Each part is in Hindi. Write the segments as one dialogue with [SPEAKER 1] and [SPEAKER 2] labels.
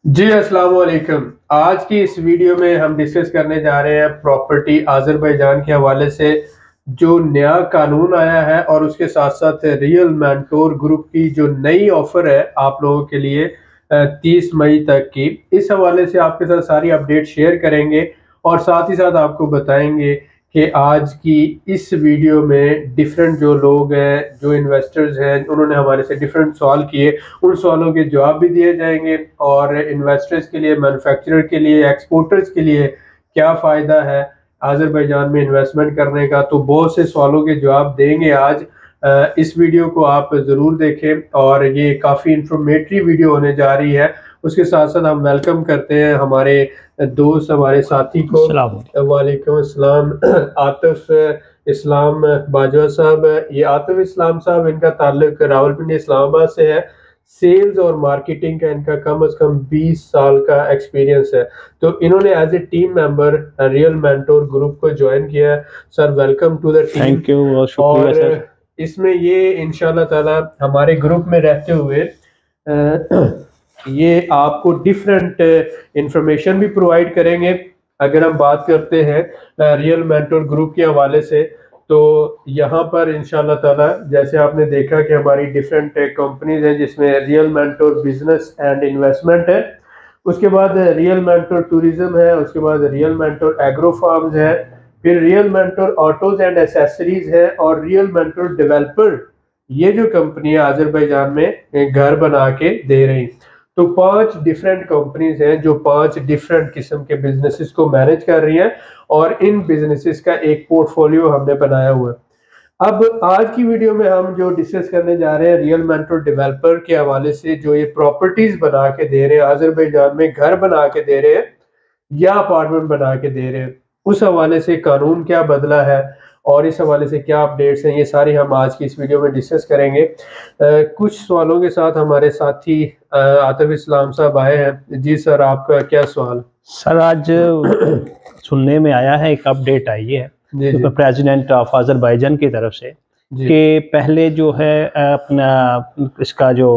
[SPEAKER 1] जी अस्सलाम वालेकुम। आज की इस वीडियो में हम डिस्कस करने जा रहे हैं प्रॉपर्टी आज़रबाईजान के हवाले से जो नया कानून आया है और उसके साथ साथ रियल मेंटोर ग्रुप की जो नई ऑफर है आप लोगों के लिए 30 मई तक की। इस हवाले से आपके साथ सारी अपडेट शेयर करेंगे और साथ ही साथ आपको बताएंगे कि आज की इस वीडियो में डिफरेंट जो लोग हैं, जो इन्वेस्टर्स हैं, उन्होंने हमारे से डिफरेंट सवाल किए, उन सवालों के जवाब भी दिए जाएंगे और इन्वेस्टर्स के लिए, मैन्युफैक्चरर के लिए, एक्सपोर्टर्स के लिए क्या फ़ायदा है आज़रबाईजान में इन्वेस्टमेंट करने का, तो बहुत से सवालों के जवाब देंगे आज। इस वीडियो को आप ज़रूर देखें और ये काफ़ी इंफॉर्मेटिव वीडियो होने जा रही है। उसके साथ साथ हम वेलकम करते हैं हमारे दोस्त, हमारे साथी को। वालेकुम अस्सलाम। आतिफ इस्लाम बाजवा साहब, ये आतिफ इस्लाम साहब, इनका ताल्लुक रावलपिंडी इस्लामाबाद से है। सेल्स और मार्केटिंग का इनका कम से कम 20 साल का एक्सपीरियंस है। तो इन्होंने as a team member real mentor group को ज्वाइन किया है। Sir welcome to the team.
[SPEAKER 2] Thank you, बहुत शुक्रिया
[SPEAKER 1] और
[SPEAKER 2] सर।
[SPEAKER 1] इसमें ये इंशाल्लाह ताला हमारे ग्रुप में रहते हुए ये आपको डिफरेंट इंफॉर्मेशन भी प्रोवाइड करेंगे। अगर हम बात करते हैं रियल मेंटोर ग्रुप के हवाले से, तो यहाँ पर इंशाल्लाह ताला जैसे आपने देखा कि हमारी डिफरेंट कंपनीज हैं, जिसमें real mentor business and investment है, उसके बाद रियल मेंटोर टूरिज्म है, उसके बाद रियल मेंटोर एग्रो फार्म्स है, फिर real mentor autos and accessories है और रियल मेंटोर डेवलपर। ये जो कंपनी आज़रबाईजान में घर बना के दे रही, तो 5 डिफरेंट कंपनीज हैं जो 5 डिफरेंट किस्म के बिजनेसेस को मैनेज कर रही हैं और इन बिजनेसेस का एक पोर्टफोलियो हमने बनाया हुआ है। अब आज की वीडियो में हम जो डिस्कस करने जा रहे हैं रियल मेंटोर डेवलपर के हवाले से, जो ये प्रॉपर्टीज बना के दे रहे हैं आज़रबाईजान में, घर बना के दे रहे हैं या अपार्टमेंट बना के दे रहे हैं, उस हवाले से कानून क्या बदला है और इस हवाले से क्या अपडेट्स हैं, ये सारी हम आज की इस वीडियो में डिस्कस करेंगे। कुछ सवालों के साथ हमारे साथी आतिफ इस्लाम साहब आए हैं। जी सर, आपका क्या सवाल?
[SPEAKER 2] सर आज सुनने में आया है, एक अपडेट आई है
[SPEAKER 1] जी
[SPEAKER 2] प्रेसिडेंट ऑफ आज़रबाईजान की तरफ से
[SPEAKER 1] जी
[SPEAKER 2] कि पहले जो है अपना इसका जो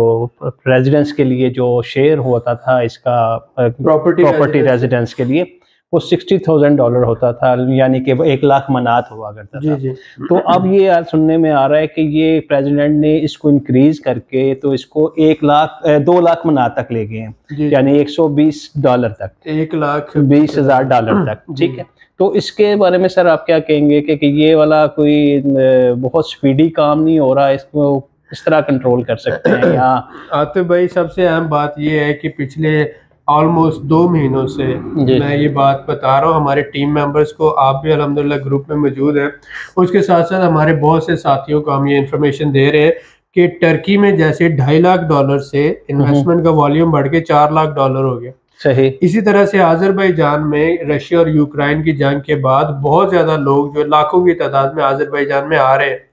[SPEAKER 2] रेजिडेंस के लिए जो शेयर होता था, इसका प्रॉपर्टी रेजिडेंस के लिए वो $60,000 होता था, यानी कि 1 लाख मनात हुआ करता था।
[SPEAKER 1] जी।
[SPEAKER 2] तो अब ये सुनने में आ रहा है कि ये प्रेसिडेंट ने इसको इंक्रीज करके तो इसको 2 लाख मनात तक ले गए हैं, यानी $120 तक, $1,20,000 तक। ठीक है, तो इसके बारे में सर आप क्या कहेंगे कि ये वाला कोई बहुत स्पीडी काम नहीं हो रहा, इसको किस तरह कंट्रोल कर सकते हैं? यहाँ
[SPEAKER 1] आतिफ भाई, सबसे अहम बात ये है कि पिछले ऑलमोस्ट 2 महीनों से मैं ये बात बता रहा हूँ हमारे टीम मेंबर्स को, आप भी अल्हम्दुलिल्लाह ग्रुप में मौजूद हैं, उसके साथ साथ हमारे बहुत से साथियों को हम ये इन्फॉर्मेशन दे रहे हैं कि टर्की में जैसे $2.5 लाख से इन्वेस्टमेंट का वॉल्यूम बढ़ के $4 लाख हो गया।
[SPEAKER 2] सही।
[SPEAKER 1] इसी तरह से आज़रबाईजान में रशिया और यूक्रेन की जंग के बाद बहुत ज़्यादा लोग, जो लाखों की तादाद में आज़रबाईजान में आ रहे हैं,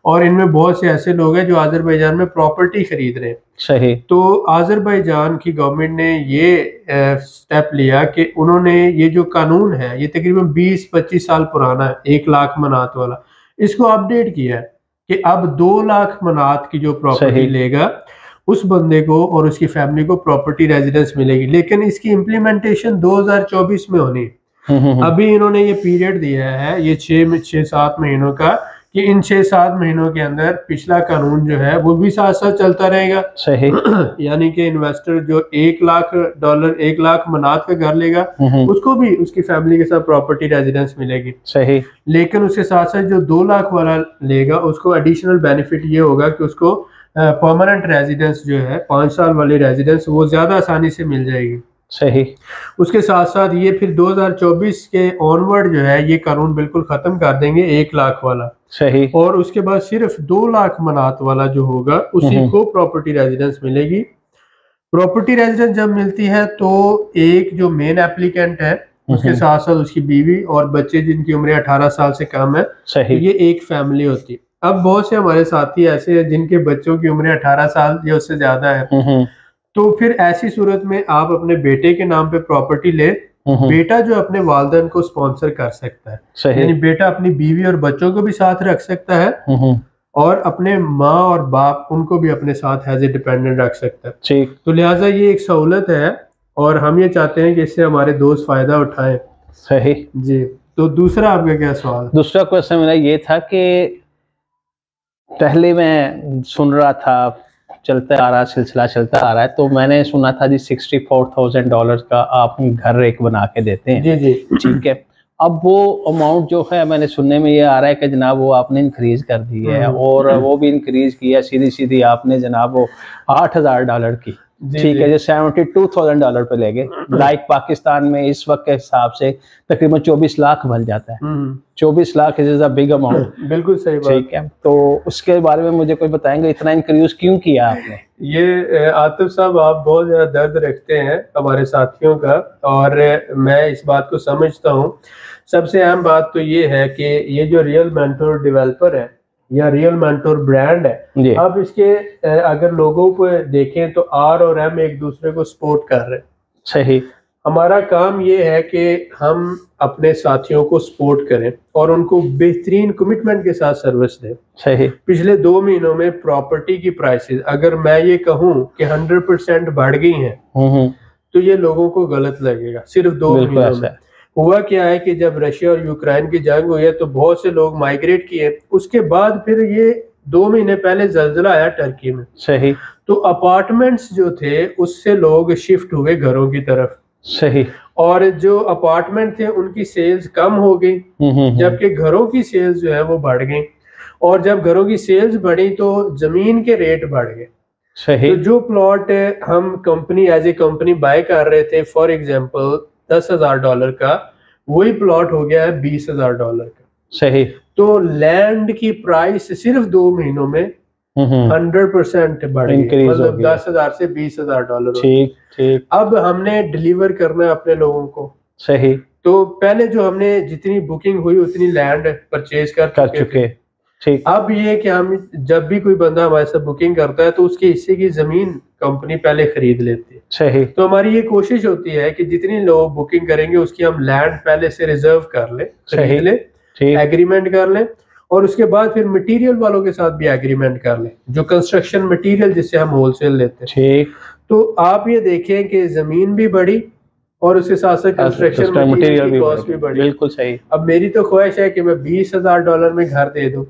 [SPEAKER 1] और इनमें बहुत से ऐसे लोग हैं जो आज़रबाईजान में प्रॉपर्टी खरीद रहे हैं।
[SPEAKER 2] सही।
[SPEAKER 1] तो आज़रबाईजान की गवर्नमेंट ने ये स्टेप लिया कि उन्होंने ये जो कानून है, ये तकरीबन 20-25 साल पुराना है, 1 लाख मनात वाला, इसको अपडेट किया है कि अब 2 लाख मनात की जो प्रॉपर्टी लेगा उस बंदे को और उसकी फैमिली को प्रॉपर्टी रेजिडेंस मिलेगी, लेकिन इसकी इम्प्लीमेंटेशन 2024 में होनी है। अभी इन्होंने ये पीरियड दिया है, ये 6-7 महीनों का, कि इन 6-7 महीनों के अंदर पिछला कानून जो है वो भी साथ साथ चलता रहेगा।
[SPEAKER 2] सही।
[SPEAKER 1] यानी कि इन्वेस्टर जो $1 लाख 1 लाख मनात का घर लेगा, उसको भी उसकी फैमिली के साथ प्रॉपर्टी रेजिडेंस मिलेगी।
[SPEAKER 2] सही।
[SPEAKER 1] लेकिन उसके साथ साथ जो 2 लाख वाला लेगा, उसको एडिशनल बेनिफिट ये होगा कि उसको परमानेंट रेजिडेंस जो है 5 साल वाली रेजिडेंस, वो ज्यादा आसानी से मिल जाएगी।
[SPEAKER 2] सही।
[SPEAKER 1] उसके साथ साथ ये फिर 2024 के ऑनवर्ड जो है ये कानून बिल्कुल खत्म कर देंगे 1 लाख वाला।
[SPEAKER 2] सही।
[SPEAKER 1] और उसके बाद सिर्फ 2 लाख मनात वाला जो होगा उसी को प्रॉपर्टी रेजिडेंस मिलेगी। प्रॉपर्टी रेजिडेंस जब मिलती है तो एक जो मेन एप्लीकेंट है, उसके साथ साथ उसकी बीवी और बच्चे जिनकी उम्र 18 साल से कम है, तो ये एक फैमिली होती है। अब बहुत से हमारे साथी ऐसे हैं जिनके बच्चों की उम्र 18 साल या उससे ज्यादा है, तो फिर ऐसी सूरत में आप अपने बेटे के नाम पे प्रॉपर्टी ले, बेटा जो अपने वालिदैन को स्पॉन्सर कर सकता है, यानी बेटा अपनी बीवी और बच्चों को भी साथ रख सकता है और अपने माँ और बाप उनको भी अपने साथ एज ए डिपेंडेंट रख सकता है। तो लिहाजा ये एक सहूलत है और हम ये चाहते हैं कि इससे हमारे दोस्त फायदा उठाएं।
[SPEAKER 2] सही
[SPEAKER 1] जी। तो दूसरा आपका क्या सवाल?
[SPEAKER 2] दूसरा क्वेश्चन मेरा ये था कि पहले मैं सुन रहा था, चलता आ रहा, सिलसिला चलता आ रहा है, तो मैंने सुना था जी $64,000 का आप घर एक बना के देते हैं।
[SPEAKER 1] जी जी।
[SPEAKER 2] ठीक है, अब वो अमाउंट जो है मैंने सुनने में ये आ रहा है कि जनाब वो आपने इंक्रीज कर दी है, और वो भी इंक्रीज किया सीधी सीधी आपने जनाब वो $8,000 की। ठीक है, जो $72,000 पे ले गए। लाइक पाकिस्तान में इस वक्त के हिसाब से तकरीबन 24 लाख बन जाता है। 24 lakh is a big amount.
[SPEAKER 1] बिल्कुल सही बात।
[SPEAKER 2] ठीक है, तो उसके बारे में मुझे कोई बताएंगे, इतना इंक्रीज क्यों किया आपने?
[SPEAKER 1] ये आतिफ साहब, आप बहुत ज़्यादा दर्द रखते हैं हमारे साथियों का, और मैं इस बात को समझता हूँ। सबसे अहम बात तो ये है कि ये जो रियल मेंटोर डेवलपर है या रियल मेंटोर ब्रांड है, अब इसके अगर लोगों को देखें तो आर और एम एक दूसरे को सपोर्ट कर रहे हैं।
[SPEAKER 2] सही।
[SPEAKER 1] हमारा काम ये है कि हम अपने साथियों को सपोर्ट करें और उनको बेहतरीन कमिटमेंट के साथ सर्विस दें।
[SPEAKER 2] सही।
[SPEAKER 1] पिछले 2 महीनों में प्रॉपर्टी की प्राइसेस अगर मैं ये कहूँ कि 100% बढ़ गई हैं, तो ये लोगों को गलत लगेगा। सिर्फ 2 महीनों में हुआ क्या है कि जब रशिया और यूक्रेन की जंग हुई है तो बहुत से लोग माइग्रेट किए। उसके बाद फिर ये 2 महीने पहले जल्जला आया टर्की में।
[SPEAKER 2] सही।
[SPEAKER 1] तो अपार्टमेंट्स जो थे उससे लोग शिफ्ट हुए घरों की तरफ।
[SPEAKER 2] सही।
[SPEAKER 1] और जो अपार्टमेंट थे उनकी सेल्स कम हो गई, जबकि घरों की सेल्स जो है वो बढ़ गई। और जब घरों की सेल्स बढ़ी तो जमीन के रेट बढ़ गए।
[SPEAKER 2] सही।
[SPEAKER 1] तो जो प्लॉट हम company as a company buy कर रहे थे, फॉर एग्जांपल $10,000 का, वही प्लॉट हो गया है $20,000 का।
[SPEAKER 2] सही।
[SPEAKER 1] तो लैंड की प्राइस सिर्फ 2 महीनों में 100% बढ़ गई, मतलब 10,000 से $20,000।
[SPEAKER 2] ठीक ठीक।
[SPEAKER 1] अब हमने डिलीवर करना है अपने लोगों को।
[SPEAKER 2] सही।
[SPEAKER 1] तो पहले जो हमने जितनी बुकिंग हुई उतनी लैंड परचेज कर चुके।
[SPEAKER 2] ठीक।
[SPEAKER 1] अब ये कि हम जब भी कोई बंदा हमारे साथ बुकिंग करता है तो उसके हिस्से की जमीन कंपनी पहले खरीद लेती है।
[SPEAKER 2] सही।
[SPEAKER 1] तो हमारी ये कोशिश होती है कि जितनी लोग बुकिंग करेंगे उसकी हम लैंड पहले से रिजर्व कर ले, खरीद ले, एग्रीमेंट कर ले, और उसके बाद फिर मटेरियल वालों के साथ भी एग्रीमेंट कर ले, जो कंस्ट्रक्शन मटेरियल जिससे हम होलसेल लेते हैं। ठीक। तो आप ये देखें कि जमीन भी बढ़ी और उसके साथ साथ कंस्ट्रक्शन मटेरियल की कॉस्ट भी बढ़ी।
[SPEAKER 2] बिल्कुल सही।
[SPEAKER 1] अब मेरी तो ख्वाहिश है कि मैं $20,000 में घर दे दूं,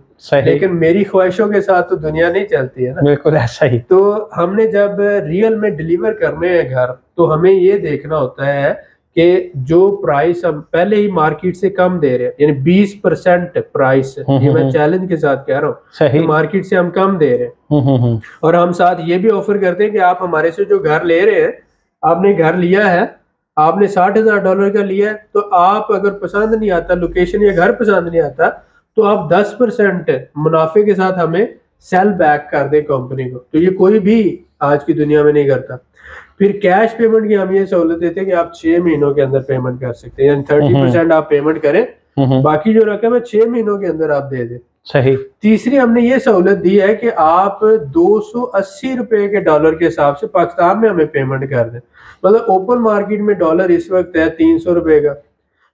[SPEAKER 1] लेकिन मेरी ख्वाहिशों के साथ तो दुनिया नहीं चलती है ना।
[SPEAKER 2] बिल्कुल ऐसा ही।
[SPEAKER 1] तो हमने जब रियल में डिलीवर करने हैं घर, तो हमें ये देखना होता है कि जो प्राइस हम पहले ही मार्केट से कम दे रहे हैं, यानी 20% प्राइस, ये मैं चैलेंज के साथ कह रहा हूँ कि मार्केट से हम कम दे रहे हैं। और हम साथ ये भी ऑफर करते हैं कि आप हमारे से जो घर ले रहे हैं, आपने घर लिया है, आपने $60,000 का लिया है, तो आप अगर पसंद नहीं आता लोकेशन या घर पसंद नहीं आता, तो आप 10% मुनाफे के साथ हमें सेल बैक कर दे कंपनी को। तो ये कोई भी आज की दुनिया में नहीं करता। फिर कैश पेमेंट की हम ये सहूलत देते हैं कि आप 6 महीनों के अंदर पेमेंट कर सकते हैं, यानी 30% आप पेमेंट करें, बाकी जो रकम है 6 महीनों के अंदर आप दे दें। सही। तीसरी हमने ये सहूलत दी है कि आप $280 के डॉलर के हिसाब से पाकिस्तान में हमें पेमेंट कर दें। मतलब ओपन मार्केट में डॉलर इस वक्त है $300 का,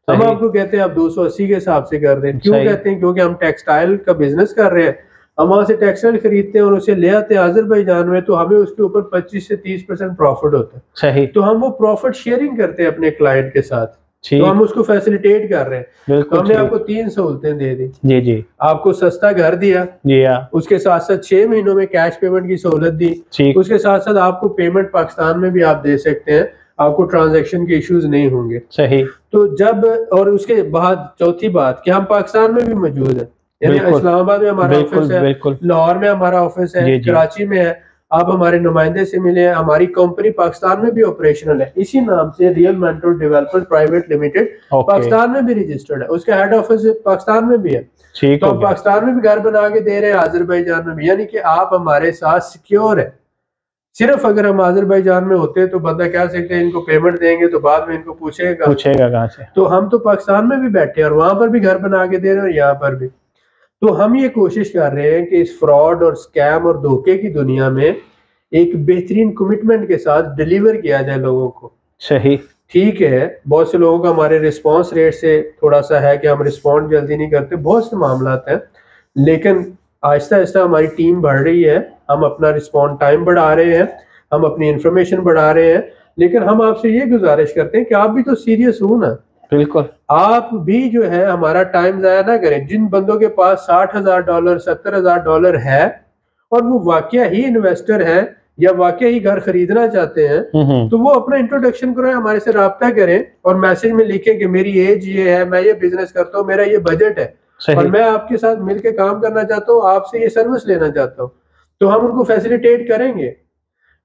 [SPEAKER 1] हम आपको कहते हैं आप 280 के हिसाब से कर दें। क्यों कहते हैं? क्योंकि हम टेक्सटाइल का बिजनेस कर रहे हैं, हम वहां से टेक्सटाइल खरीदते हैं और उसे ले आते हैं अजरबैजान में, तो हमें उसके ऊपर 25 से 30% प्रॉफिट होता है। सही। तो हम वो प्रॉफिट शेयरिंग करते हैं अपने क्लाइंट के साथ, तो हम उसको फैसिलिटेट कर रहे हैं। तो हमने आपको 3 सहूलतें दे दी। जी जी। आपको सस्ता घर दिया, उसके साथ साथ 6 महीनों में कैश पेमेंट की सहूलत दी, उसके साथ साथ आपको पेमेंट पाकिस्तान में भी आप दे सकते हैं, आपको ट्रांजैक्शन के इश्यूज नहीं होंगे। सही। तो जब, और उसके बाद चौथी बात कि हम पाकिस्तान में भी मौजूद है, यानी इस्लामाबाद में हमारा ऑफिस है, लाहौर में हमारा ऑफिस है, कराची में है, आप हमारे नुमाइंदे से मिले हैं। हमारी कंपनी पाकिस्तान में भी ऑपरेशनल है, इसी नाम से real mentor developers private limited, Pakistan में भी रजिस्टर्ड है, उसका हेड ऑफिस पाकिस्तान में भी है। तो हम पाकिस्तान में भी घर बना के दे रहे हैं, अजरबैजान में भी, यानी कि आप हमारे साथ सिक्योर है। सिर्फ अगर हम अजरबैजान में होते तो बंदा कह सकते हैं इनको पेमेंट देंगे तो बाद में इनको पूछेगा कहाँ से। तो हम तो पाकिस्तान में भी बैठे हैं और वहां पर भी घर बना के दे रहे हैं और यहाँ पर भी। तो हम ये कोशिश कर रहे हैं कि इस फ्रॉड और स्कैम और धोखे की दुनिया में एक बेहतरीन कमिटमेंट के साथ डिलीवर किया जाए लोगों को। सही। ठीक है, बहुत से लोगों का हमारे रिस्पांस रेट से थोड़ा सा है कि हम रिस्पॉन्ड जल्दी नहीं करते, बहुत से मामला हैं, लेकिन आहिस्ता आहिस्ता हमारी टीम बढ़ रही है, हम अपना रिस्पॉन्ड टाइम बढ़ा रहे हैं, हम अपनी इंफॉर्मेशन बढ़ा रहे हैं, लेकिन हम आपसे ये गुजारिश करते हैं कि आप भी तो सीरियस हो ना।
[SPEAKER 2] बिल्कुल,
[SPEAKER 1] आप भी जो है हमारा टाइम जाया ना करें। जिन बंदों के पास $60,000 $70,000 है और वो वाकया ही इन्वेस्टर है या वाकया ही घर खरीदना चाहते हैं, तो वो अपना इंट्रोडक्शन करें, हमारे से रब्ता करें और मैसेज में लिखें कि मेरी एज ये है, मैं ये बिजनेस करता हूँ, मेरा ये बजट है और मैं आपके साथ मिलकर काम करना चाहता हूँ, आपसे ये सर्विस लेना चाहता हूँ, तो हम उनको फैसिलिटेट करेंगे।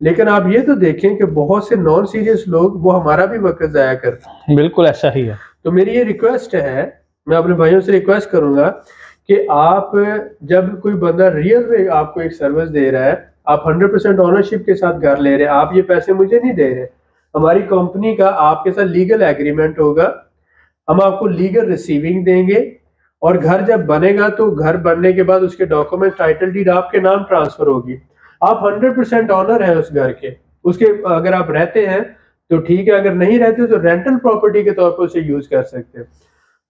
[SPEAKER 1] लेकिन आप ये तो देखें कि बहुत से नॉन सीरियस लोग वो हमारा भी वक्त जाया करते हैं।
[SPEAKER 2] बिल्कुल ऐसा ही है।
[SPEAKER 1] तो मेरी ये रिक्वेस्ट है, मैं अपने भाइयों से रिक्वेस्ट करूंगा कि आप जब कोई बंदा रियल में आपको एक सर्विस दे रहा है, आप 100% ऑनरशिप के साथ घर ले रहे हैं, आप ये पैसे मुझे नहीं दे रहे, हमारी कंपनी का आपके साथ लीगल एग्रीमेंट होगा, हम आपको लीगल रिसीविंग देंगे और घर जब बनेगा तो घर बनने के बाद उसके डॉक्यूमेंट टाइटल डीड आपके नाम ट्रांसफर होगी। आप 100% ऑनर है उस घर के, उसके अगर आप रहते हैं तो ठीक है, अगर नहीं रहते तो रेंटल प्रॉपर्टी के तौर पर उसे यूज कर सकते हैं।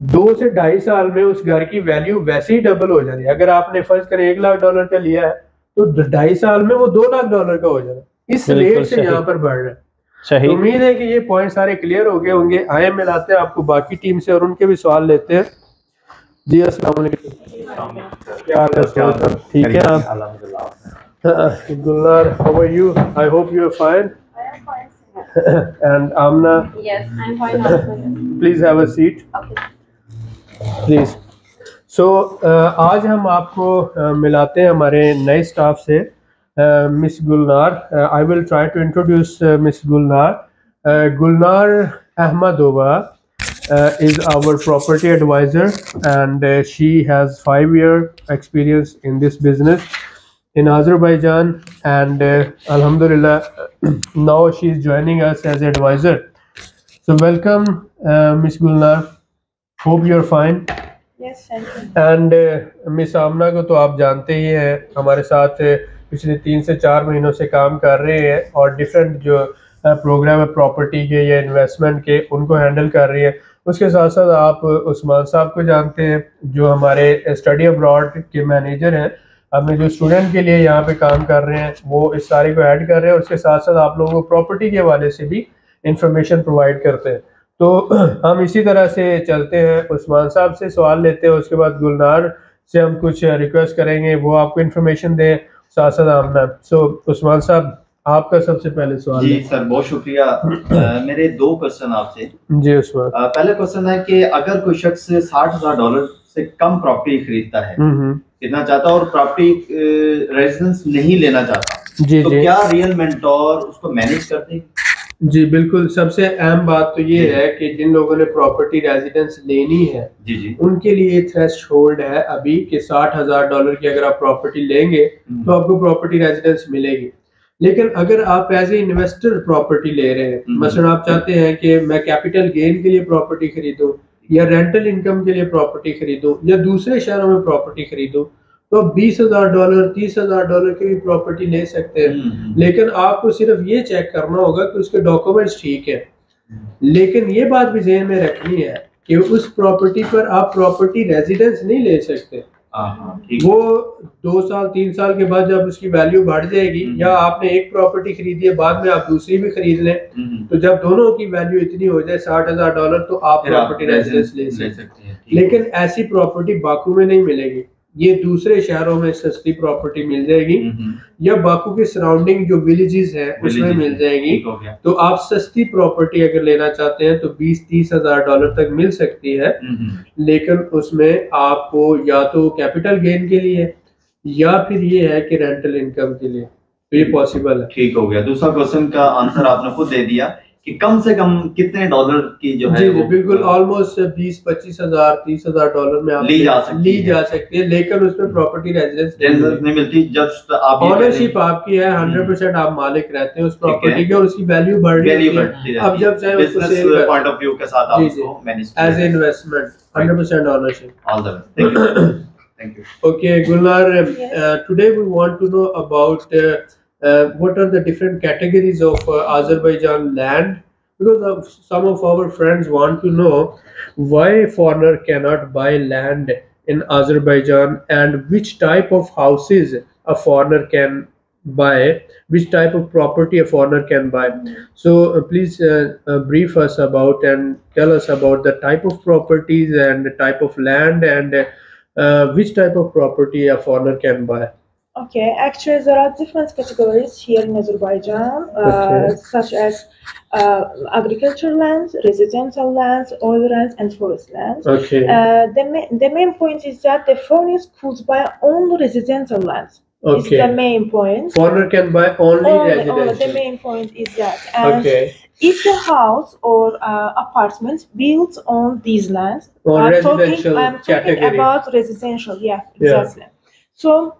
[SPEAKER 1] 2 से 2.5 साल में उस घर की वैल्यू वैसे ही डबल हो जाती है। अगर आपने फर्ज करें $1,00,000 का लिया है तो 2.5 साल में वो $2,00,000 का हो जाएगा। इस रेट से यहाँ पर बढ़ रहा है। तो उम्मीद है कि ये पॉइंट सारे क्लियर हो गए होंगे। आए मिलाते हैं आपको बाकी टीम से और उनके भी सवाल लेते हैं। जी अस्सलाम वालेकुम, क्या हाल है? ठीक है आप? Gulnar, how are you? I hope you are fine. And Amna?
[SPEAKER 3] Yes, I'm fine.
[SPEAKER 1] Please have a seat.
[SPEAKER 3] Okay.
[SPEAKER 1] Please. So आज हम आपको मिलाते हैं हमारे नए स्टाफ से, miss Gulnar. I will try to introduce Miss Gulnar. Gulnar Ahmadova is our property advisor and she has 5-year experience in this business in Azerbaijan and Alhamdulillah now she is joining us as advisor. So welcome Miss Gulnar, hope you are fine.
[SPEAKER 3] Yes, thank you.
[SPEAKER 1] And Miss Amna को तो आप जानते ही हैं, हमारे साथ पिछले 3 से 4 महीनों से काम कर रहे हैं और डिफरेंट जो प्रोग्राम है प्रॉपर्टी के या इन्वेस्टमेंट के उनको हैंडल कर रही है। उसके साथ साथ आप उस्मान साहब को जानते हैं जो हमारे स्टडी अब्रॉड के मैनेजर हैं, अपने जो स्टूडेंट के लिए यहाँ पे काम कर रहे हैं वो इस सारे को ऐड कर रहे हैं। उसके साथ साथ आप लोगों को प्रॉपर्टी के हवाले से भी इंफॉर्मेशन प्रोवाइड करते हैं। तो हम इसी तरह से चलते हैं, उस्मान साहब से सवाल लेते हैं, उसके बाद गुलनार से हम कुछ रिक्वेस्ट करेंगे वो आपको इंफॉर्मेशन दें, साथ साथ आमना। सो उस्मान साहब आपका सबसे पहले सवाल।
[SPEAKER 4] जी सर, बहुत शुक्रिया। मेरे 2 क्वेश्चन आपसे।
[SPEAKER 1] जी उस्मान।
[SPEAKER 4] पहला क्वेश्चन है कि अगर कोई शख्स $60,000 से कम प्रॉपर्टी खरीदता है, खरीदना चाहता और प्रॉपर्टी रेजिडेंस नहीं लेना चाहता,
[SPEAKER 1] जी
[SPEAKER 4] तो
[SPEAKER 1] जी,
[SPEAKER 4] क्या रियल मेंटोर उसको मैनेज करते हैं?
[SPEAKER 1] जी बिल्कुल। सबसे अहम बात तो ये है कि जिन लोगों ने प्रॉपर्टी रेजिडेंस लेनी है
[SPEAKER 4] जी जी,
[SPEAKER 1] उनके लिए थ्रेशोल्ड है अभी कि $60,000 की अगर आप प्रॉपर्टी लेंगे तो आपको प्रॉपर्टी रेजिडेंस मिलेगी। लेकिन अगर आप एज ए इन्वेस्टर प्रॉपर्टी ले रहे हैं, मसलन आप चाहते हैं कि मैं कैपिटल गेन के लिए प्रॉपर्टी खरीदूं या रेंटल इनकम के लिए प्रॉपर्टी खरीदूं या दूसरे शहरों में प्रॉपर्टी खरीदूं, तो $20,000 $30,000 की भी प्रॉपर्टी ले सकते हैं। लेकिन आपको सिर्फ ये चेक करना होगा कि उसके डॉक्यूमेंट्स ठीक है। लेकिन ये बात भी ज़हन में रखनी है कि उस प्रॉपर्टी पर आप प्रॉपर्टी रेजिडेंस नहीं ले सकते। वो 2 साल 3 साल के बाद जब उसकी वैल्यू बढ़ जाएगी या आपने एक प्रॉपर्टी खरीदी है बाद में आप दूसरी भी खरीद लें, तो जब दोनों की वैल्यू इतनी हो जाए $60,000 तो आप प्रॉपर्टी रेजिडेंस ले सकते हैं। लेकिन ऐसी प्रॉपर्टी बाकू में नहीं मिलेगी, ये दूसरे शहरों में सस्ती प्रॉपर्टी मिल जाएगी या बाकू के सराउंडिंग जो विलेजेस हैं उसमें मिल जाएगी। तो आप सस्ती प्रॉपर्टी अगर लेना चाहते हैं तो $20-30,000 तक मिल सकती है, लेकिन उसमें आपको या तो कैपिटल गेन के लिए या फिर ये है कि रेंटल इनकम के लिए, तो ये पॉसिबल है।
[SPEAKER 4] ठीक हो गया। दूसरा क्वेश्चन का आंसर आपने खुद दे दिया कि कम से कम कितने डॉलर की जो है
[SPEAKER 1] जी बिल्कुल, ऑलमोस्ट 20-25 हजार $30,000 में आप
[SPEAKER 4] ली जा
[SPEAKER 1] सकती है, लेकिन उसमें प्रॉपर्टी रेजिडेंस
[SPEAKER 4] नहीं मिलती। जब आप
[SPEAKER 1] ऑनरशिप आपकी है, 100% आप मालिक रहते हैं उस प्रॉपर्टी के और उसकी वैल्यू बढ़ रही है। अब जब चाहे उसको सेल
[SPEAKER 4] पॉइंट ऑफ व्यू के साथ आप उसको manage
[SPEAKER 1] as a investment 100% ownership.
[SPEAKER 4] All the best, thank you.
[SPEAKER 1] Okay, Gulnar, today we want to know about what are the different categories of Azerbaijan land, because some of our friends want to know why foreigner cannot buy land in Azerbaijan and which type of houses a foreigner can buy, which type of property a foreigner can buy. So please brief us about and tell us about the type of properties and the type of land and which type of property a foreigner can buy.
[SPEAKER 3] Okay, actually, there are different categories here in Azerbaijan, such as agricultural lands, residential lands, oil lands, and forest lands.
[SPEAKER 1] Okay.
[SPEAKER 3] The main point is that the foreigners could buy only residential lands.
[SPEAKER 1] Okay.
[SPEAKER 3] Is the main point.
[SPEAKER 1] Foreigner can buy only residential.
[SPEAKER 3] The main point is that. And
[SPEAKER 1] okay.
[SPEAKER 3] If the house or apartment built on these lands,
[SPEAKER 1] I'm
[SPEAKER 3] talking about residential. Yeah, exactly. Yeah. So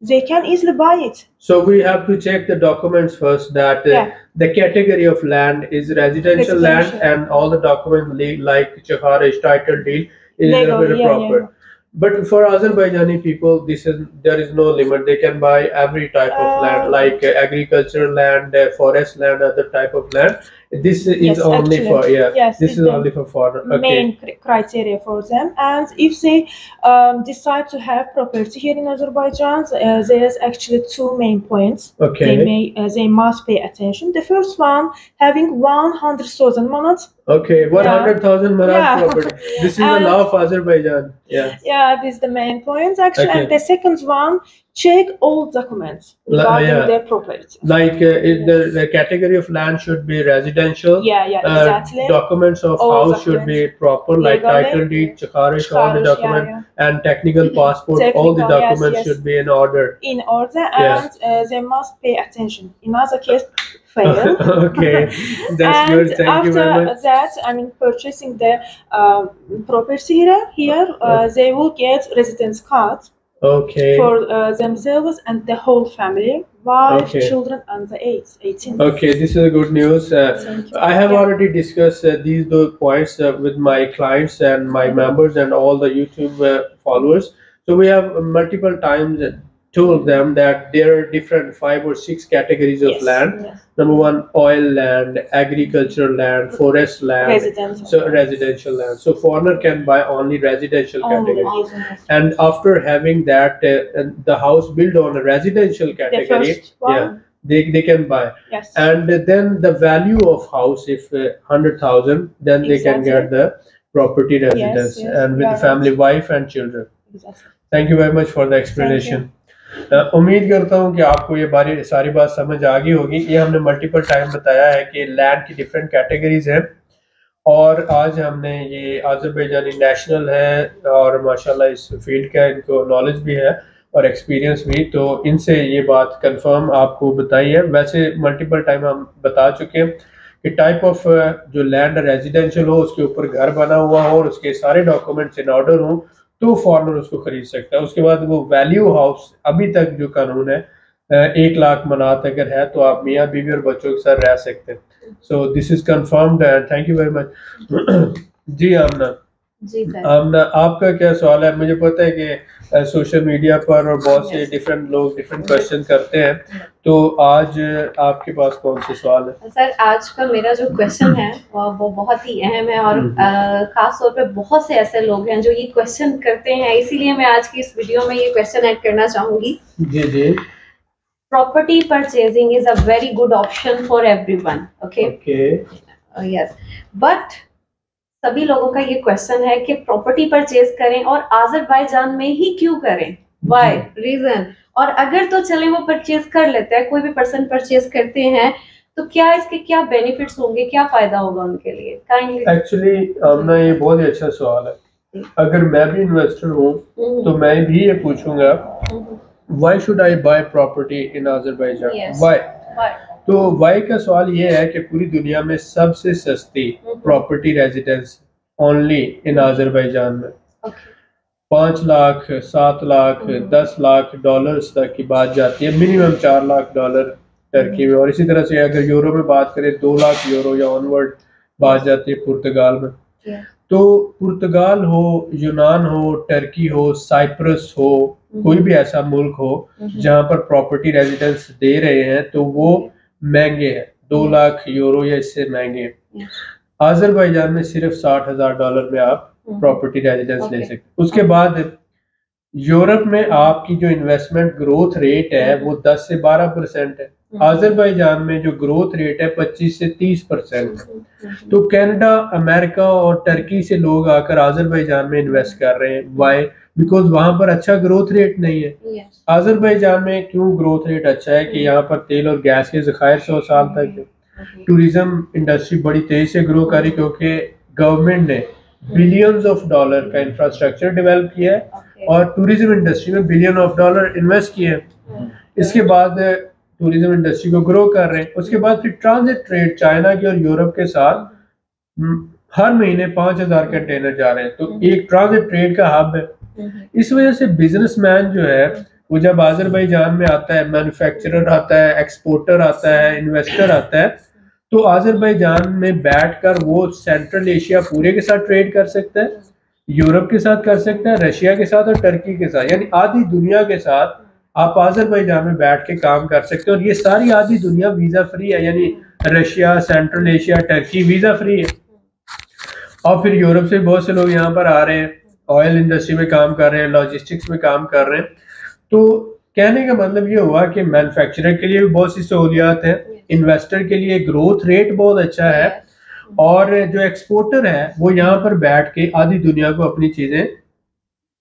[SPEAKER 3] they can easily buy it.
[SPEAKER 1] So we have to check the documents first that the category of land is residential land and all the documents like Chakharaj title deed is proper. Yeah. But for Azerbaijani people, there is no limit. They can buy every type of land, like agricultural land, forest land, other type of land. This is only for this is only for foreign.
[SPEAKER 3] Main criteria for them. And if they decide to have property here in Azerbaijan, there is actually two main points.
[SPEAKER 1] Okay.
[SPEAKER 3] They must pay attention. The first one, having 100,000 manat.
[SPEAKER 1] Okay, 100,000 manat property. This is the law of Azerbaijan.
[SPEAKER 3] Yeah, this is the main point actually. And the second one, check all documents regarding their property.
[SPEAKER 1] Like the category of land should be residential.
[SPEAKER 3] Exactly.
[SPEAKER 1] Documents of all house should be proper, like title deed, Chakharaj, all the documents, and technical passport. All the documents should be in order.
[SPEAKER 3] In order, and they must pay attention. In other case, fail.
[SPEAKER 1] Okay, that's good. Thank you very much.
[SPEAKER 3] After that, I mean, purchasing the property here, they will get residence card.
[SPEAKER 1] Okay.
[SPEAKER 3] For themselves and the whole family, wife, children under 18.
[SPEAKER 1] Okay, this is good news. I have already discussed these points with my clients and my members and all the YouTube followers. So we have multiple times told them that there are different 5 or 6 categories of land. Number one, oil land, agricultural land, forest land, residential land. So foreigner can buy only residential category. And after having that, the house built on a residential category, they can buy. And then the value of house, if 100,000, then they can get the property residence and with the family, wife and children. Thank you very much for the explanation. उम्मीद करता हूँ कि आपको ये सारी बात समझ आ गई होगी। ये हमने मल्टीपल टाइम बताया है कि लैंड की डिफरेंट कैटेगरीज हैं और आज हमने ये आज़रबाईजानी नेशनल है और माशाल्लाह इस फील्ड का इनको नॉलेज भी है और एक्सपीरियंस भी, तो इनसे ये बात कंफर्म आपको बताई है। वैसे मल्टीपल टाइम हम बता चुके हैं कि टाइप ऑफ जो लैंड रेजिडेंशियल हो, उसके ऊपर घर बना हुआ हो और उसके सारे डॉक्यूमेंट्स इन ऑर्डर हो तो फॉरनर उसको खरीद सकता है। उसके बाद वो वैल्यू हाउस, अभी तक जो कानून है 1 लाख मनात अगर है तो आप मियाँ बीवी और बच्चों के साथ रह सकते हैं। So this is confirmed and thank you very much. जी आमना, आपका क्या सवाल है? मुझे पता है कि सोशल मीडिया पर और बहुत से डिफरेंट लोग डिफरेंट क्वेश्चन करते हैं, तो आज आपके पास कौन से सवाल है?
[SPEAKER 5] सर, आज का मेरा जो क्वेश्चन है वो बहुत ही अहम है और खास तौर पे बहुत से ऐसे लोग हैं जो ये क्वेश्चन करते हैं, इसीलिए मैं आज की इस वीडियो में ये क्वेश्चन ऐड करना चाहूंगी।
[SPEAKER 1] जी।
[SPEAKER 5] Property purchasing is a very good option for everyone. Okay, yes, but सभी लोगों का ये क्वेश्चन है कि प्रॉपर्टी परचेज करें और आज़रबाईजान में ही क्यों करें, व्हाई, रीजन, और अगर तो चलें वो परचेज कर लेते हैं, कोई भी पर्सन परचेज करते हैं, तो क्या इसके क्या बेनिफिट्स होंगे, क्या फायदा होगा उनके लिए? काइंडली।
[SPEAKER 1] एक्चुअली आमना, ये बहुत ही अच्छा सवाल है। अगर मैं भी इन्वेस्टर हूँ तो मैं भी ये पूछूंगा, why should I buy property in Azerbaijan, why? तो वाई का सवाल ये है कि पूरी दुनिया में सबसे सस्ती property residence only in Azerbaijan में 5 लाख, 7 लाख, 10 लाख डॉलर्स तक की बात जाती है, मिनिमम 4 लाख डॉलर टर्की में, और इसी तरह से अगर यूरो में बात करें 2 लाख यूरो या ऑनवर्ड बात जाती है पुर्तगाल में। तो पुर्तगाल हो, यूनान हो, टर्की हो, साइप्रस हो, कोई भी ऐसा मुल्क हो जहाँ पर प्रॉपर्टी रेजिडेंस दे रहे हैं तो वो महंगे हैं, 2 लाख यूरो या इससे महंगे हैं। आज़रबाईजान में सिर्फ $60,000 में आप प्रॉपर्टी रेजिडेंस ले सकते। उसके बाद यूरोप में आपकी जो इन्वेस्टमेंट ग्रोथ रेट है वो 10 से 12% है। आज़रबाईजान में जो ग्रोथ रेट है 25 से 30% है। तो कनाडा, अमेरिका और टर्की से लोग आकर आज़रबाईजान में इन्वेस्ट कर रहे हैं। वाई? बिकॉज वहां पर अच्छा ग्रोथ रेट नहीं है। आज़रबाईजान में क्यों ग्रोथ रेट अच्छा है कि यहाँ पर तेल और गैस के ज़खायर 100 साल तक है। टूरिज्म इंडस्ट्री बड़ी तेजी से ग्रो कर रही क्योंकि गवर्नमेंट ने बिलियंस ऑफ डॉलर का इंफ्रास्ट्रक्चर डेवलप किया है और टूरिज्म इंडस्ट्री में बिलियन ऑफ डॉलर इन्वेस्ट किए हैं। इसके बाद टूरिज्म इंडस्ट्री को ग्रो कर रहे हैं। उसके बाद फिर ट्रांजिट ट्रेड चाइना के और यूरोप के साथ हर महीने 5000 कंटेनर जा रहे हैं। तो एक ट्रांजिट ट्रेड का हब है। इस वजह से बिजनेसमैन जो है वो जब आज़रबाईजान में आता है, मैन्युफैक्चरर आता है, एक्सपोर्टर आता है, इन्वेस्टर आता है, तो आज़रबाईजान में बैठकर वो सेंट्रल एशिया पूरे के साथ ट्रेड कर सकता है, यूरोप के साथ कर सकता है, रशिया के साथ और टर्की के साथ, यानी आधी दुनिया के साथ आप आज़रबाईजान में बैठ के काम कर सकते हो। और ये सारी आधी दुनिया वीजा फ्री है, यानी Russia, central Asia, Turkey visa free है। और फिर यूरोप से बहुत से लोग यहाँ पर आ रहे हैं, ऑयल इंडस्ट्री में काम कर रहे हैं, लॉजिस्टिक्स में काम कर रहे हैं। तो कहने का मतलब ये हुआ कि मैन्युफैक्चरर के लिए भी बहुत सी सहूलियात हैं, इन्वेस्टर के लिए ग्रोथ रेट बहुत अच्छा है, और जो एक्सपोर्टर है वो यहाँ पर बैठ के आधी दुनिया को अपनी चीजें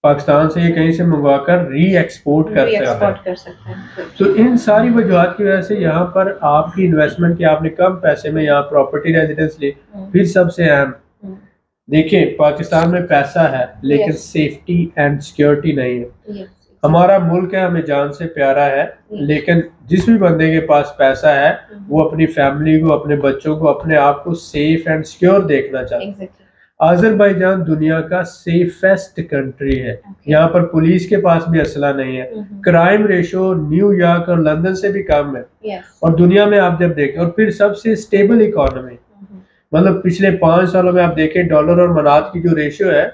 [SPEAKER 1] पाकिस्तान से कहीं से मंगवाकर री एक्सपोर्ट कर सकते हैं। तो इन सारी वजूहत की वजह से यहाँ पर आपकी इन्वेस्टमेंट की आपने कम पैसे में यहाँ प्रॉपर्टी रेजिडेंस ली। फिर सबसे अहम देखिए, पाकिस्तान में पैसा है लेकिन सेफ्टी एंड सिक्योरिटी नहीं है। हमारा मुल्क है, हमें जान से प्यारा है, लेकिन जिस भी बंदे के पास पैसा है वो अपनी फैमिली को, अपने बच्चों को, अपने आप को सेफ एंड सिक्योर देखना चाहता है। आज़रबाईजान दुनिया का सेफेस्ट कंट्री है। यहाँ पर पुलिस के पास भी असला नहीं है। क्राइम रेशो न्यूयॉर्क और लंदन से भी कम है। और दुनिया में आप जब देखें, और फिर सबसे स्टेबल इकोनॉमी, मतलब पिछले 5 सालों में आप देखें डॉलर और मनात की जो रेशियो है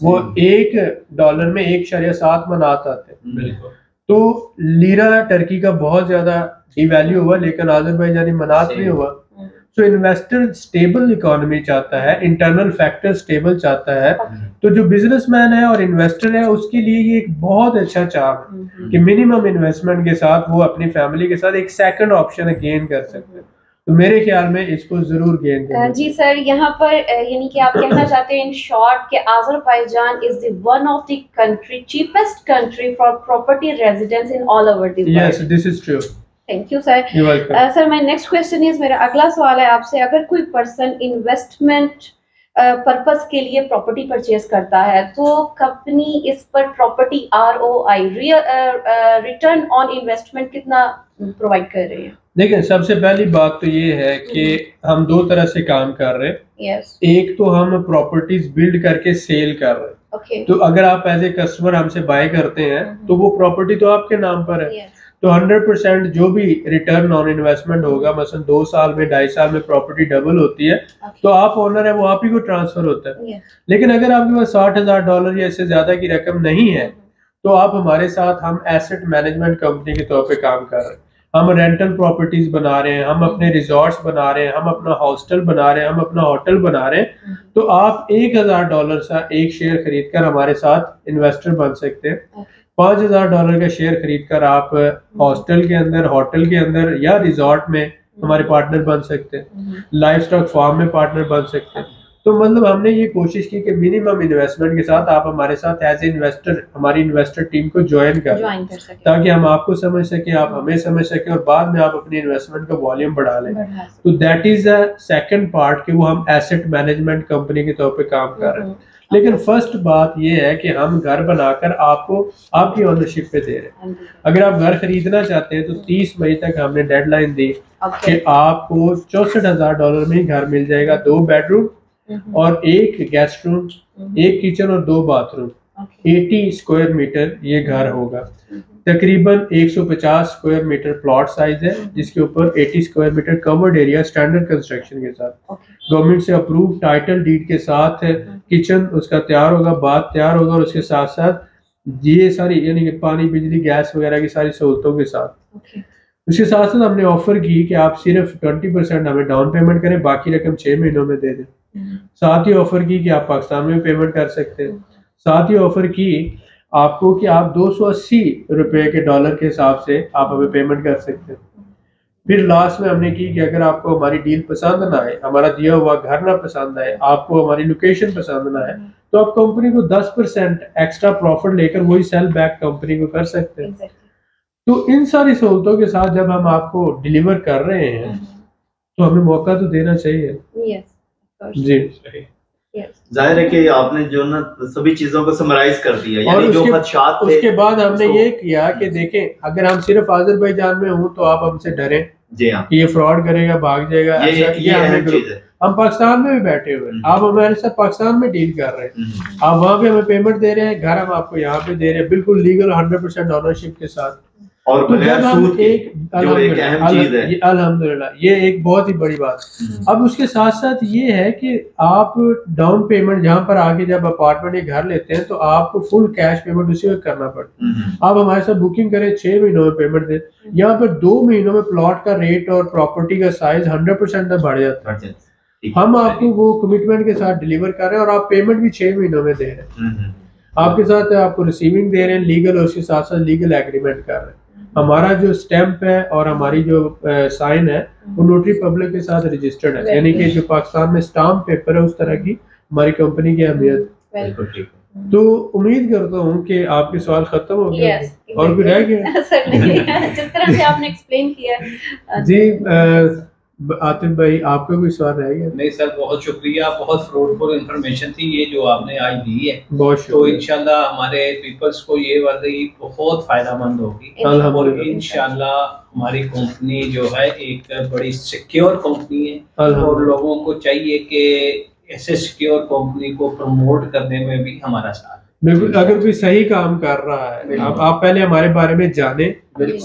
[SPEAKER 1] वो $1 में 1.7 मनात आते हैं। तो लीरा टर्की का बहुत ज्यादा डिवैल्यू हुआ, लेकिन आज़रबाईजानी मनात नहीं हुआ। सो इन्वेस्टर स्टेबल इकोनॉमी चाहता है, इंटरनल फैक्टर स्टेबल चाहता है। तो जो बिजनेसमैन है और इन्वेस्टर है उसके लिए ये एक बहुत अच्छा चार्म है कि मिनिमम इन्वेस्टमेंट के साथ वो अपनी फैमिली के साथ एक सेकंड ऑप्शन गेन कर सकते हैं। तो मेरे ख्याल में इसको जरूर गेन करना।
[SPEAKER 5] जी सर, यहाँ पर यानी कि आप कहना चाहते हैं इन शॉर्ट कि Azerbaijan is the one of the country cheapest country for property residence in all over the world.
[SPEAKER 1] Yes, this is true.
[SPEAKER 5] Thank you sir. Sir my next question is, मेरा अगला सवाल है आपसे, अगर कोई पर्सन इन्वेस्टमेंट पर्पस के लिए प्रॉपर्टी परचेज करता है तो कंपनी इस पर property ROI return on investment कितना प्रोवाइड कर रही है?
[SPEAKER 1] देखिए, सबसे पहली बात तो ये है कि हम 2 तरह से काम कर रहे हैं। एक तो हम प्रॉपर्टीज बिल्ड करके सेल कर रहे हैं। तो अगर आप एज ए कस्टमर हमसे बाय करते हैं तो वो प्रॉपर्टी तो आपके नाम पर है। तो 100% जो भी रिटर्न ऑन इन्वेस्टमेंट होगा, मसलन 2 साल में, 2.5 साल में प्रॉपर्टी डबल होती है तो आप ओनर है, वो आप ही को ट्रांसफर होता है। लेकिन अगर आपके पास $60,000 या इससे ज्यादा की रकम नहीं है तो आप हमारे साथ, हम एसेट मैनेजमेंट कंपनी के तौर पे काम कर रहे हैं। हम रेंटल प्रॉपर्टीज बना रहे हैं, हम अपने रिजॉर्ट्स बना रहे हैं, हम अपना हॉस्टल बना रहे हैं, हम अपना होटल बना रहे हैं। तो आप $1,000 का एक शेयर खरीद कर हमारे साथ इन्वेस्टर बन सकते हैं। $5,000 का शेयर खरीद कर आप हॉस्टल के अंदर, होटल के अंदर या रिजॉर्ट में हमारे पार्टनर बन सकते हैं। लाइफ स्टॉक फार्म में पार्टनर बन सकते हैं। तो मतलब हमने ये कोशिश की कि मिनिमम इन्वेस्टमेंट के साथ आप हमारे साथ एज ए इन्वेस्टर, हमारी इन्वेस्टर टीम को ज्वाइन कर सकें, ताकि हम आपको समझ सकें, आप हमें समझ सकें, और बाद में आप अपनी इन्वेस्टमेंट का वॉल्यूम बढ़ा लें। तो that is a second part कि वो हम एसेट मैनेजमेंट कंपनी के तौर पे काम कर रहे हैं। लेकिन फर्स्ट बात ये है कि हम घर बनाकर आपको आपकी ओनरशिप पे दे रहे हैं। अगर आप घर खरीदना चाहते हैं तो 30 मई तक हमने डेडलाइन दी कि आपको $64,000 में ही घर मिल जाएगा। 2 बेडरूम और 1 गेस्ट रूम, 1 किचन और 2 बाथरूम, 80 स्क्वायर मीटर ये घर होगा। तकरीबन 150 स्क्वायर मीटर प्लॉट साइज है, जिसके ऊपर 80 square meter covered area standard construction के साथ, गवर्नमेंट से अप्रूव टाइटल डीड के साथ किचन उसका तैयार होगा, बाथ तैयार होगा, और उसके साथ साथ ये सारी यानी कि पानी, बिजली, गैस वगैरह की सारी सहूलतों के साथ। उसके साथ साथ हमने ऑफर की कि आप सिर्फ 20% हमें डाउन पेमेंट करें, बाकी रकम 6 महीनों में दे दें। साथ ही ऑफर की कि आप पाकिस्तान में पेमेंट कर सकते हैं। साथ ही ऑफर की आपको कि आप 280 रुपए के डॉलर के हिसाब से आप हमें पेमेंट कर सकते हैं। फिर लास्ट में हमने की कि अगर आपको हमारी डील पसंद ना आए, हमारा दिया हुआ घर ना पसंद आए, आपको हमारी लोकेशन पसंद ना आए, तो आप कंपनी को 10% एक्स्ट्रा प्रॉफिट लेकर वही सेल बैक कंपनी को कर सकते हैं। तो इन सारी सहूलतों के साथ जब हम आपको डिलीवर कर रहे हैं तो हमें मौका तो देना चाहिए। जी
[SPEAKER 4] जाहिर है कि आपने जो ना सभी चीजों को समराइज कर दिया, यानी जो खदशात थे
[SPEAKER 1] उसके बाद हमने ये किया कि देखें, अगर हम सिर्फ आज़रबाईजान में हूँ तो आप हमसे डरें
[SPEAKER 4] जी हाँ,
[SPEAKER 1] ये फ्रॉड करेगा, भाग जाएगा,
[SPEAKER 4] ये अहम चीज है।
[SPEAKER 1] हम पाकिस्तान में भी बैठे हुए हैं, आप हमारे साथ पाकिस्तान में डील कर रहे हैं, आप वहाँ पे हमें पेमेंट दे रहे हैं, घर हम आपको यहाँ पे दे रहे हैं, बिल्कुल लीगल 100% ऑनरशिप के साथ।
[SPEAKER 4] और
[SPEAKER 1] तो जब हम एक
[SPEAKER 4] अहम चीज है,
[SPEAKER 1] अल्हम्दुलिल्लाह ये एक बहुत ही बड़ी बात। अब उसके साथ साथ ये है कि आप डाउन पेमेंट जहाँ पर आके जब अपार्टमेंट या घर लेते हैं तो आपको फुल कैश पेमेंट उसी वक्त करना पड़ता है। आप हमारे साथ बुकिंग करें 6 महीनों में पेमेंट दें, यहाँ पर 2 महीनों में प्लॉट का रेट और प्रॉपर्टी का साइज 100% तक बढ़ जाता है। हम आपको वो कमिटमेंट के साथ डिलीवर कर रहे हैं और आप पेमेंट भी 6 महीनों में दे रहे हैं, आपके साथ आपको रिसीविंग दे रहे हैं लीगल, और उसके साथ साथ लीगल एग्रीमेंट कर रहे हैं। हमारा जो स्टैंप है और हमारी जो साइन है वो नोटरी पब्लिक के साथ रजिस्टर्ड है, यानी कि जो पाकिस्तान में स्टाम्प पेपर है उस तरह की हमारी कंपनी की अहमियत। तो उम्मीद करता हूँ कि आपके सवाल खत्म हो गए और कुछ रह गया
[SPEAKER 5] जिस तरह से आपने एक्सप्लेन किया।
[SPEAKER 1] जी आतिफ भाई आपको कोई सवाल रह गया?
[SPEAKER 2] नहीं सर, बहुत शुक्रिया, बहुत फ्रूटफुल इंफॉर्मेशन थी ये जो आपने आज दी है।
[SPEAKER 1] बहुत
[SPEAKER 2] तो इंशाल्लाह हमारे पीपल्स को ये वाली बहुत फायदेमंद होगी और इंशाल्लाह हमारी कंपनी जो है एक बड़ी सिक्योर कंपनी है और लोगों को चाहिए कि ऐसे सिक्योर कंपनी को प्रमोट करने में भी हमारा साथ।
[SPEAKER 1] बिल्कुल, अगर कोई सही काम कर रहा है आप पहले हमारे बारे में जाने,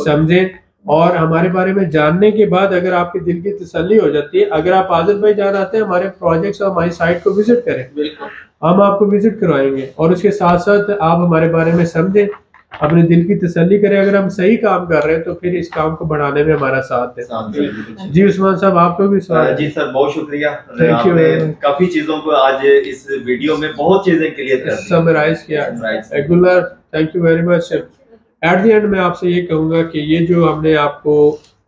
[SPEAKER 1] समझें, और हमारे बारे में जानने के बाद अगर आपके दिल की तसल्ली हो जाती है, अगर आप आज़रबाईजान आते हैं हमारे प्रोजेक्ट्स और हमारी साइट को विजिट करें, बिल्कुल हम आपको विजिट करवाएंगे और उसके साथ साथ आप हमारे बारे में समझें, अपने दिल की तसल्ली करें। अगर हम सही काम कर रहे हैं तो फिर इस काम को बढ़ाने में हमारा साथ दें। जी उस्मान साहब आपको भी सवाल?
[SPEAKER 4] जी सर, बहुत शुक्रिया,
[SPEAKER 1] थैंक यू।
[SPEAKER 4] काफी चीजों को आज इस वीडियो में बहुत चीजें क्लियर कर दी,
[SPEAKER 1] समराइज किया। Thank you very much. At the end मैं आपसे ये कहूँगा कि ये जो हमने आपको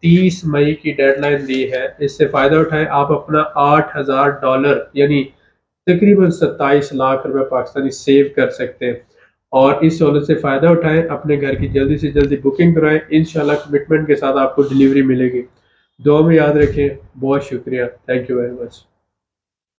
[SPEAKER 1] 30 मई की डेडलाइन दी है, इससे फ़ायदा उठाएं। आप अपना $8,000 यानी तकरीबन 27 लाख रुपए पाकिस्तानी सेव कर सकते हैं और इस सहूलत से फ़ायदा उठाएं, अपने घर की जल्दी से जल्दी बुकिंग कराएं, इंशाल्लाह कमिटमेंट के साथ आपको डिलीवरी मिलेगी। दुआ में याद रखें। बहुत शुक्रिया, थैंक यू वेरी मच।